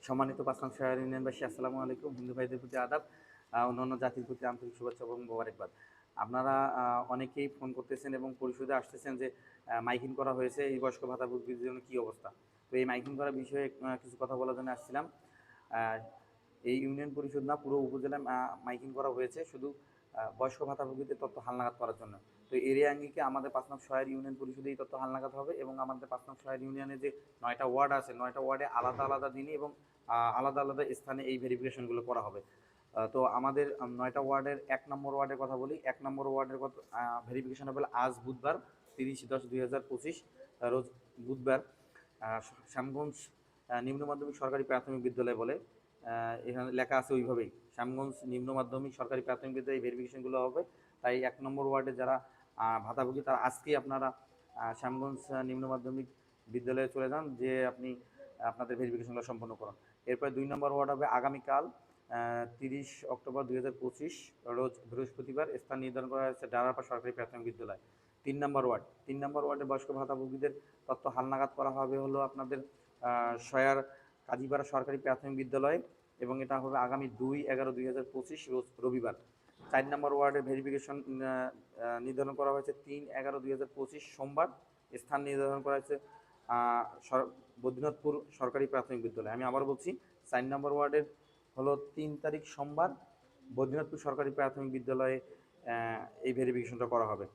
সম্মানিত পাঁচলাম শাহর ইউনিয়নবাসী, আসসালামু আলাইকুম। হিন্দু ভাইদের প্রতি আদাব, অন্যান্য জাতির প্রতি আন্তরিক শুভেচ্ছা এবং মোবারকবাদ। আপনারা অনেকেই ফোন করতেছেন এবং পরিশোধে আসতেছেন যে মাইকিং করা হয়েছে, এই বয়স্ক ভাতাভোগীদের জন্য কী অবস্থা। তো এই মাইকিং করার বিষয়ে কিছু কথা বলার জন্য আসছিলাম। এই ইউনিয়ন পরিষদ না, পুরো উপজেলায় মাইকিং করা হয়েছে শুধু বয়স্ক ভাতাভোগীদের তথ্য হালনাগাদ করার জন্য। তো এরিয়া আঙ্গিকে আমাদের পাঁচলাম শহর ইউনিয়ন পরিষদে এই তথ্য হালনাগাদ হবে এবং আমাদের পাঁচলাম শহর ইউনিয়নে যে 9টা ওয়ার্ড আছে, 9টা ওয়ার্ডে আলাদা আলাদা দিনে এবং আলাদা আলাদা স্থানে এই ভেরিফিকেশনগুলো করা হবে। তো আমাদের 9টা ওয়ার্ডের 1 নম্বর ওয়ার্ডের কথা বলি। 1 নম্বর ওয়ার্ডের ভেরিফিকেশন হবে আজ বুধবার 30/10/2025 রোজ বুধবার শ্যামগঞ্জ নিম্ন মাধ্যমিক সরকারি প্রাথমিক বিদ্যালয় বলে এখানে লেখা আছে ওইভাবেই, শ্যামগঞ্জ নিম্ন মাধ্যমিক সরকারি প্রাথমিক বিদ্যালয়ে ভেরিফিকেশনগুলো হবে। তাই 1 নম্বর ওয়ার্ডে যারা ভাতাভোগী তারা আজকেই আপনারা শ্যামগঞ্জ নিম্ন মাধ্যমিক বিদ্যালয়ে চলে যান, যে আপনি আপনাদের ভেরিফিকেশনগুলো সম্পন্ন করুন। এরপর 2 নম্বর ওয়ার্ড হবে আগামীকাল 30 অক্টোবর 2025 রোজ বৃহস্পতিবার, স্থান নির্ধারণ করা হয়েছে ডারারপাড় সরকারি প্রাথমিক বিদ্যালয়। 3 নম্বর ওয়ার্ড, 3 নম্বর ওয়ার্ডের বয়স্ক ভাতাভোগীদের তথ্য হালনাগাদ করা হবে হলো আপনাদের সয়ার কাজীপাড়া সরকারি প্রাথমিক বিদ্যালয় এবং এটা হবে আগামী 2/11/2025 রোজ রবিবার। 4 নম্বর ওয়ার্ডের ভেরিফিকেশন নির্ধারণ করা হয়েছে 3/11/2025 সোমবার, স্থান নির্ধারণ করা হয়েছে বদ্রীনাথপুর সরকারি প্রাথমিক বিদ্যালয়। আমি আবার বলছি, 4 নম্বর ওয়ার্ডের হলো 3 তারিখ সোমবার, বদ্রীনাথপুর সরকারি প্রাথমিক বিদ্যালয়ে এই ভেরিফিকেশনটা করা হবে।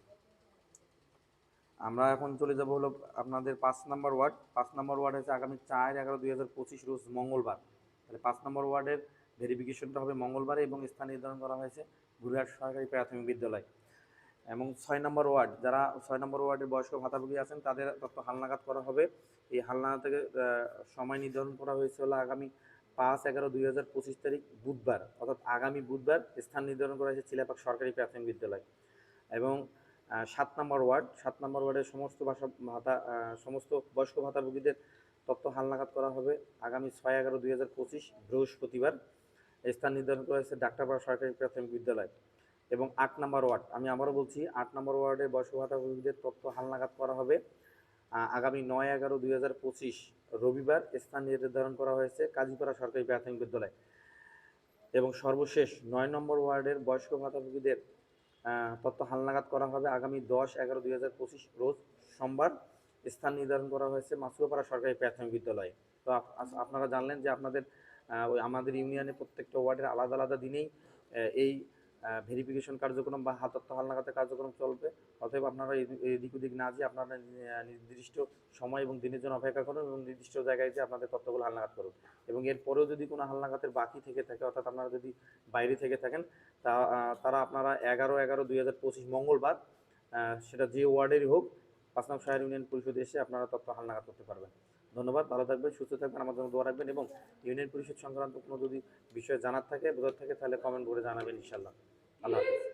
আমরা এখন চলে যাব হলো আপনাদের 5 নম্বর ওয়ার্ড। 5 নম্বর ওয়ার্ড হচ্ছে আগামী 4/11/2025 রোজ মঙ্গলবার। তাহলে 5 নম্বর ওয়ার্ডের ভেরিফিকেশনটা হবে মঙ্গলবারে এবং স্থান নির্ধারণ করা হয়েছে গুরুহাট সরকারি প্রাথমিক বিদ্যালয়। এবং 6 নম্বর ওয়ার্ড, যারা 6 নম্বর ওয়ার্ডের বয়স্ক ভাতাভোগী আছেন তাদের তথ্য হালনাগাদ করা হবে। এই হালনাগাদ থেকে সময় নির্ধারণ করা হয়েছে হলো আগামী 5/11/2025 তারিখ বুধবার, অর্থাৎ আগামী বুধবার। স্থান নির্ধারণ করা হয়েছে চিলাপাক সরকারি প্রাথমিক বিদ্যালয়। এবং 7 নম্বর ওয়ার্ড, 7 নম্বর ওয়ার্ডের সমস্ত বয়স্ক ভাতাভোগীদের তথ্য হালনাগাদ করা হবে আগামী 6/11/2025 বৃহস্পতিবার। স্থান নির্ধারণ করা হয়েছে ডাক্তারপাড়া সরকারি প্রাথমিক বিদ্যালয়। এবং 8 নম্বর ওয়ার্ড, আমি আবারও বলছি, 8 নম্বর ওয়ার্ডের বয়স্ক ভাতাভোগীদের তথ্য হালনাগাদ করা হবে আগামী 9/11/2025 রবিবার। স্থান নির্ধারণ করা হয়েছে কাজীপাড়া সরকারি প্রাথমিক বিদ্যালয়। এবং সর্বশেষ 9 নম্বর ওয়ার্ডের বয়স্ক ভাতাভোগীদের তথ্য হালনাগাদ করা হবে আগামী 10/11/2025 রোজ সোমবার। স্থান নির্ধারণ করা হয়েছে মাসুয়াপাড়া সরকারি প্রাথমিক বিদ্যালয়ে। তো আপনারা জানলেন যে আপনাদের আমাদের ইউনিয়নে প্রত্যেকটা ওয়ার্ডের আলাদা আলাদা দিনেই এই ভেরিফিকেশন কার্যক্রম বা তথ্য হালনাগাদের কার্যক্রম চলবে। অতএব আপনারা এদিক ওদিক না যেয়ে আপনারা নির্দিষ্ট সময় এবং দিনের জন্য অপেক্ষা করুন এবং নির্দিষ্ট জায়গায় যে আপনাদের তথ্যগুলো হালনাগাদ করুন। এবং এরপরেও যদি কোনো হালনাগাদের বাকি থেকে থাকে, অর্থাৎ আপনারা যদি বাইরে থেকে থাকেন, তারা আপনারা 11/11/2025 মঙ্গলবার, সেটা যে ওয়ার্ডেরই হোক, 5 নং শহর ইউনিয়ন পরিষদে এসে আপনারা তথ্য হালনাগাদ করতে পারবেন। ধন্যবাদ, ভালো থাকবেন, সুস্থ থাকবেন, আমার জন্য দোয়া রাখবেন এবং ইউনিয়ন পরিষদ সংক্রান্ত কোনো যদি বিষয় জানার থাকে, বোঝার থাকে, তাহলে কমেন্ট করে জানাবেন ইনশাল্লাহ। আল্লাহ হাফিজ।